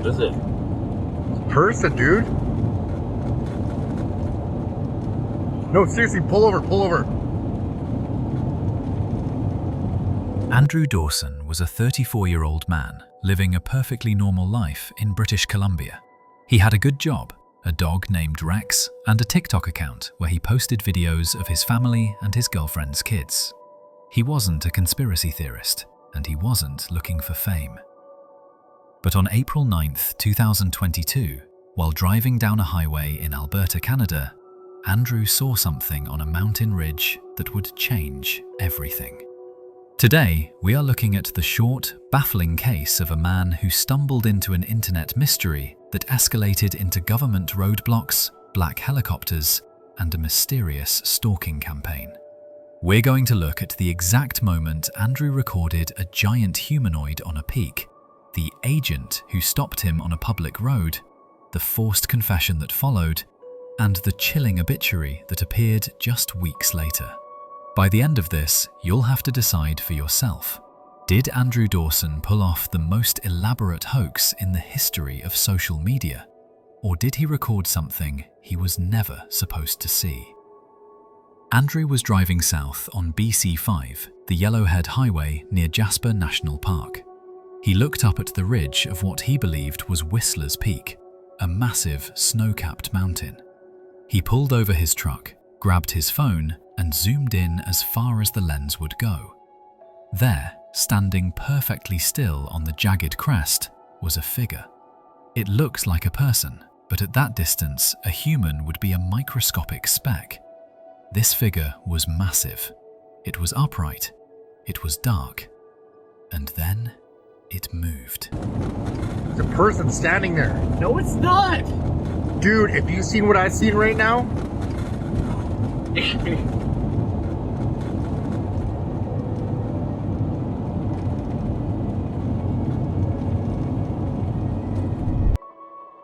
What is it? Person, dude. No, seriously, pull over, pull over. Andrew Dawson was a 34-year-old man living a perfectly normal life in British Columbia. He had a good job, a dog named Rex, and a TikTok account where he posted videos of his family and his girlfriend's kids. He wasn't a conspiracy theorist, and he wasn't looking for fame. But on April 9th, 2022, while driving down a highway in Alberta, Canada, Andrew saw something on a mountain ridge that would change everything. Today, we are looking at the short, baffling case of a man who stumbled into an internet mystery that escalated into government roadblocks, black helicopters, and a mysterious stalking campaign. We're going to look at the exact moment Andrew recorded a giant humanoid on a peak, the agent who stopped him on a public road, the forced confession that followed, and the chilling obituary that appeared just weeks later. By the end of this, you'll have to decide for yourself. Did Andrew Dawson pull off the most elaborate hoax in the history of social media? Or did he record something he was never supposed to see? Andrew was driving south on BC5, the Yellowhead Highway near Jasper National Park. He looked up at the ridge of what he believed was Whistler's Peak, a massive snow-capped mountain. He pulled over his truck, grabbed his phone, and zoomed in as far as the lens would go. There, standing perfectly still on the jagged crest, was a figure. It looked like a person, but at that distance, a human would be a microscopic speck. This figure was massive. It was upright. It was dark. And then, it moved. There's a person standing there. No, it's not. Dude, if you seen what I've seen right now,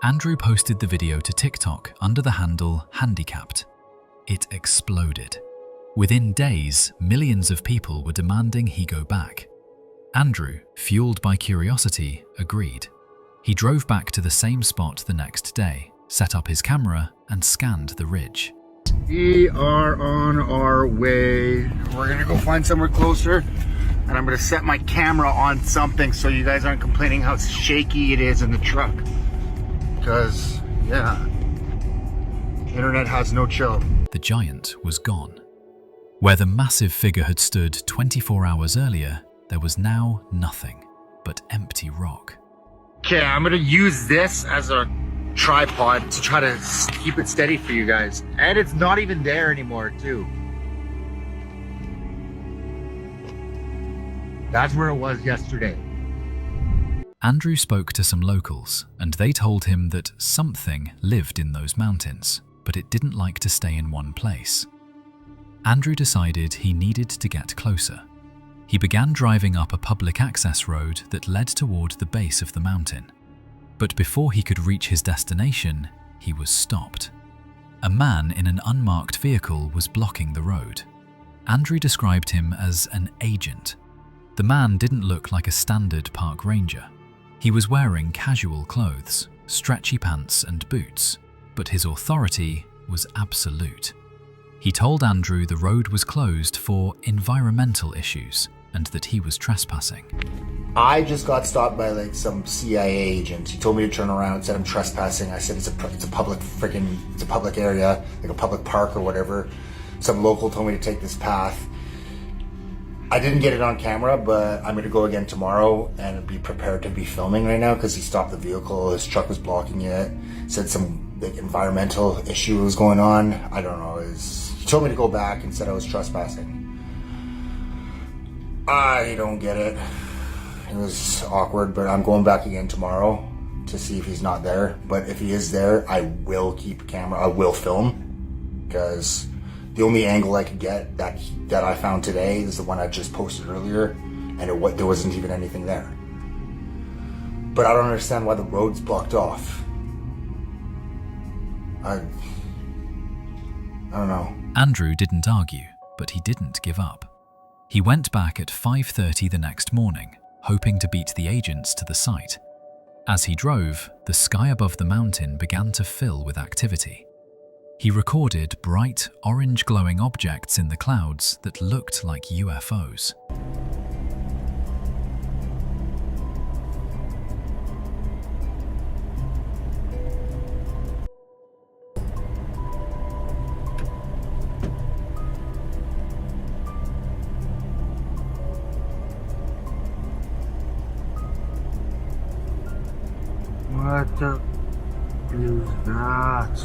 Andrew posted the video to TikTok under the handle Handicapped. It exploded. Within days, millions of people were demanding he go back. Andrew, fueled by curiosity, agreed. He drove back to the same spot the next day, set up his camera, and scanned the ridge. we are on our way. We're gonna go find somewhere closer, and I'm gonna set my camera on something so you guys aren't complaining how shaky it is in the truck. Because, yeah, internet has no chill. The giant was gone. Where the massive figure had stood 24 hours earlier, there was now nothing but empty rock. Okay, I'm gonna use this as a tripod to try to keep it steady for you guys. And it's not even there anymore, too. That's where it was yesterday. Andrew spoke to some locals, and they told him that something lived in those mountains, but it didn't like to stay in one place. Andrew decided he needed to get closer. He began driving up a public access road that led toward the base of the mountain. But before he could reach his destination, he was stopped. A man in an unmarked vehicle was blocking the road. Andrew described him as an agent. The man didn't look like a standard park ranger. He was wearing casual clothes, stretchy pants and boots, but his authority was absolute. He told Andrew the road was closed for environmental issues and that he was trespassing. I just got stopped by like some CIA agent. He told me to turn around and said I'm trespassing. I said it's a public area, like a public park or whatever. Some local told me to take this path. I didn't get it on camera, but I'm gonna go again tomorrow and be prepared to be filming right now because he stopped the vehicle. His truck was blocking it. Said some like environmental issue was going on. I don't know. He told me to go back and said I was trespassing. I don't get it. It was awkward, but I'm going back again tomorrow to see if he's not there. But if he is there, I will keep a camera. I will film because the only angle I could get that I found today is the one I just posted earlier, and there wasn't even anything there. But I don't understand why the road's blocked off. I don't know. Andrew didn't argue, but he didn't give up. He went back at 5:30 the next morning, hoping to beat the agents to the site. As he drove, the sky above the mountain began to fill with activity. He recorded bright, orange glowing objects in the clouds that looked like UFOs. What the is that?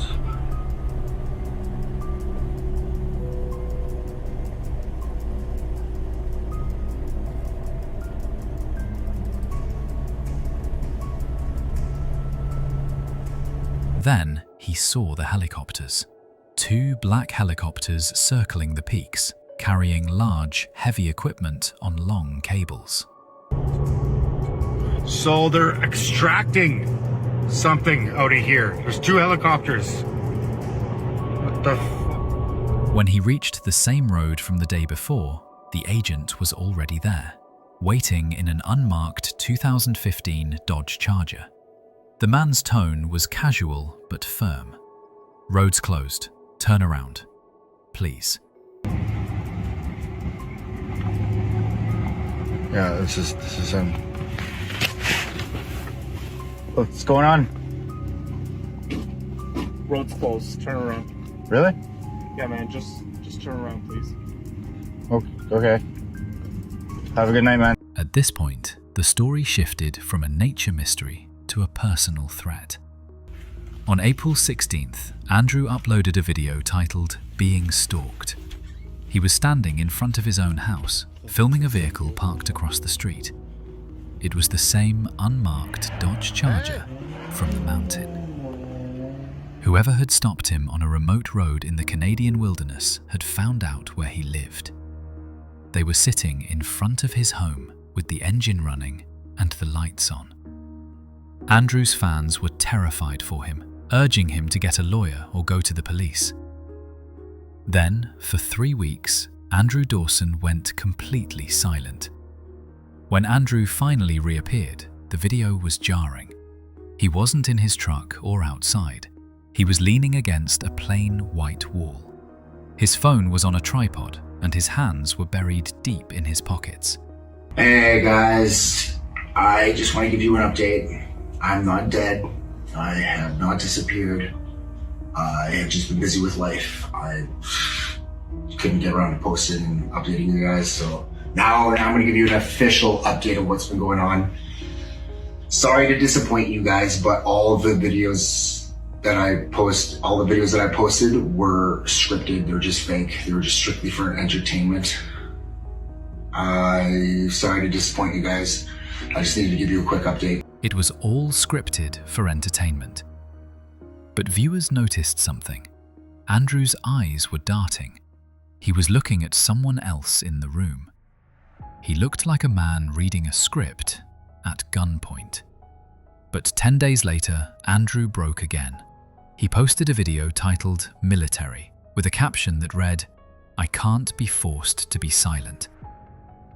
Then he saw the helicopters. 2 black helicopters circling the peaks, carrying large, heavy equipment on long cables. So they're extracting something out of here. There's 2 helicopters. What the When he reached the same road from the day before, the agent was already there, waiting in an unmarked 2015 Dodge Charger. The man's tone was casual but firm. "Roads closed. Turn around. Please." Yeah, this is him. What's going on? Road's closed. Turn around. Really? Yeah, man. Just turn around, please. Okay. Have a good night, man. At this point, the story shifted from a nature mystery to a personal threat. On April 16th, Andrew uploaded a video titled "Being Stalked." He was standing in front of his own house, filming a vehicle parked across the street. It was the same unmarked Dodge Charger from the mountain. Whoever had stopped him on a remote road in the Canadian wilderness had found out where he lived. They were sitting in front of his home with the engine running and the lights on. Andrew's fans were terrified for him, urging him to get a lawyer or go to the police. Then, for 3 weeks, Andrew Dawson went completely silent. When Andrew finally reappeared, the video was jarring. He wasn't in his truck or outside. He was leaning against a plain white wall. His phone was on a tripod, and his hands were buried deep in his pockets. Hey guys, I just want to give you an update. I'm not dead. I have not disappeared. I have just been busy with life. I couldn't get around to posting and updating you guys, so now I'm going to give you an official update of what's been going on. Sorry to disappoint you guys, but all the videos that I posted were scripted. They're just fake. They were just strictly for entertainment. I'm sorry to disappoint you guys. I just needed to give you a quick update. It was all scripted for entertainment. But viewers noticed something. Andrew's eyes were darting. He was looking at someone else in the room. He looked like a man reading a script at gunpoint. But 10 days later, Andrew broke again. He posted a video titled "Military" with a caption that read, "I can't be forced to be silent."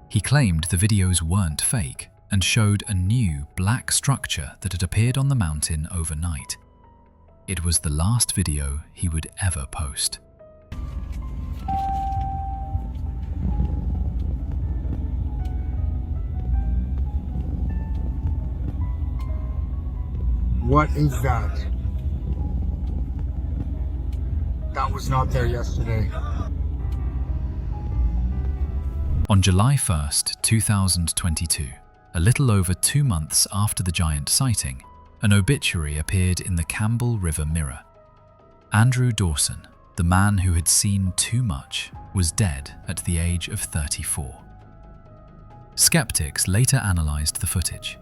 He claimed the videos weren't fake and showed a new black structure that had appeared on the mountain overnight. It was the last video he would ever post. What is that? That was not there yesterday. On July 1st, 2022, a little over 2 months after the giant sighting, an obituary appeared in the Campbell River Mirror. Andrew Dawson, the man who had seen too much, was dead at the age of 34. Skeptics later analysed the footage.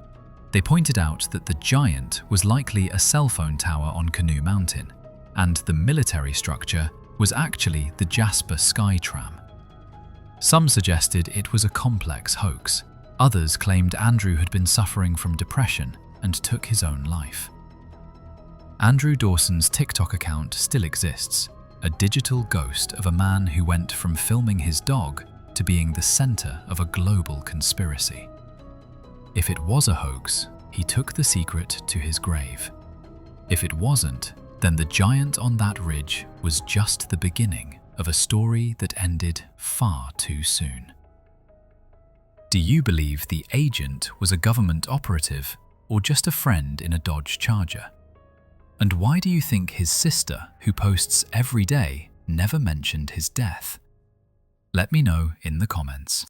They pointed out that the giant was likely a cell phone tower on Canoe Mountain, and the military structure was actually the Jasper SkyTram. Some suggested it was a complex hoax. Others claimed Andrew had been suffering from depression and took his own life. Andrew Dawson's TikTok account still exists, a digital ghost of a man who went from filming his dog to being the center of a global conspiracy. If it was a hoax, he took the secret to his grave. If it wasn't, then the giant on that ridge was just the beginning of a story that ended far too soon. Do you believe the agent was a government operative or just a friend in a Dodge Charger? And why do you think his sister, who posts every day, never mentioned his death? Let me know in the comments.